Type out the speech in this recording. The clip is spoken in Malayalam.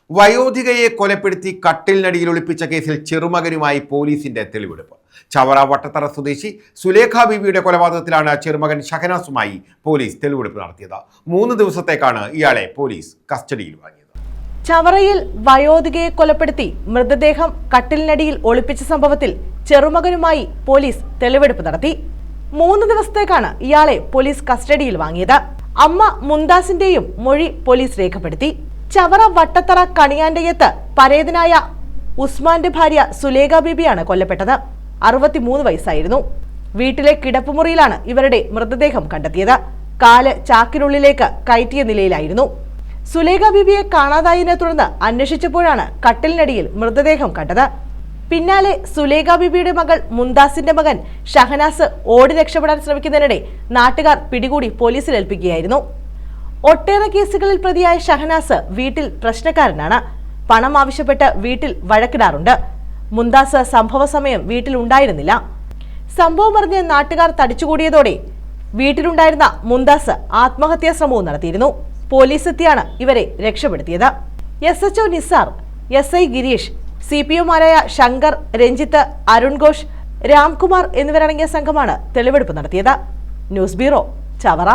വയോധികയെ കൊലപ്പെടുത്തി കട്ടിലിനടിയിൽ ഒളിപ്പിച്ച കേസിൽ ചെറുമകനുമായി പോലീസിന്റെ തെളിവെടുപ്പ്. ചവറ വട്ടത്തറ സ്വദേശി സുലേഖ ബീവിയുടെ കൊലപാതകത്തിലാണ് ചെറുമകൻ ഷഹനാസുമായി പോലീസ് തെളിവെടുപ്പ് നടത്തിയത്. 3 ദിവസത്തേക്കാണ് ഇയാളെ പോലീസ് കസ്റ്റഡിയിൽ വാങ്ങിയത്. ചവറയിൽ വയോധികയെ കൊലപ്പെടുത്തി മൃതദേഹം കട്ടിലിനടിയിൽ ഒളിപ്പിച്ച സംഭവത്തിൽ ചെറുമകനുമായി പോലീസ് തെളിവെടുപ്പ് നടത്തി. 3 ദിവസത്തേക്കാണ് ഇയാളെ പോലീസ് കസ്റ്റഡിയിൽ വാങ്ങിയത്. അമ്മ മുന്താസിന്റെയും മൊഴി പോലീസ് രേഖപ്പെടുത്തി. ചവറ വട്ടത്തറ കണിയാന്റയത്ത് പരേതനായ ഉസ്മാന്റെ ഭാര്യ സുലേഖ ബീബിയാണ് കൊല്ലപ്പെട്ടത്. 63 വയസ്സായിരുന്നു. വീട്ടിലെ കിടപ്പുമുറിയിലാണ് ഇവരുടെ മൃതദേഹം കണ്ടെത്തിയത്. കാല് ചാക്കിനുള്ളിലേക്ക് കയറ്റിയ നിലയിലായിരുന്നു. സുലേഖ ബീബിയെ കാണാതായതിനെ തുടർന്ന് അന്വേഷിച്ചപ്പോഴാണ് കട്ടിലിനടിയിൽ മൃതദേഹം കണ്ടത്. പിന്നാലെ സുലേഖ ബീബിയുടെ മകൾ മുന്താസിന്റെ മകൻ ഷഹനാസ് ഓടി രക്ഷപ്പെടാൻ ശ്രമിക്കുന്നതിനിടെ നാട്ടുകാർ പിടികൂടി പോലീസിൽ ഏൽപ്പിക്കുകയായിരുന്നു. ഒട്ടേറെ കേസുകളിൽ പ്രതിയായ ഷഹനാസ് വീട്ടിൽ പ്രശ്നക്കാരനാണ്. പണം ആവശ്യപ്പെട്ട് വീട്ടിൽ വഴക്കിടാറുണ്ട്. മുന്താസ് സംഭവ സമയം വീട്ടിൽ ഉണ്ടായിരുന്നില്ല. സംഭവം അറിഞ്ഞ് നാട്ടുകാർ തടിച്ചുകൂടിയതോടെ വീട്ടിലുണ്ടായിരുന്ന മുന്താസ് ആത്മഹത്യാ ശ്രമവും നടത്തിയിരുന്നു. പോലീസ് എത്തിയാണ് ഇവരെ രക്ഷപ്പെടുത്തിയത്. SHO നിസാർ, SI ഗിരീഷ്, CPOമാരായ ശങ്കർ, രഞ്ജിത്ത്, അരുൺ ഘോഷ്, രാംകുമാർ എന്നിവരടങ്ങിയ സംഘമാണ് തെളിവെടുപ്പ് നടത്തിയത്. News bureau, Chavara.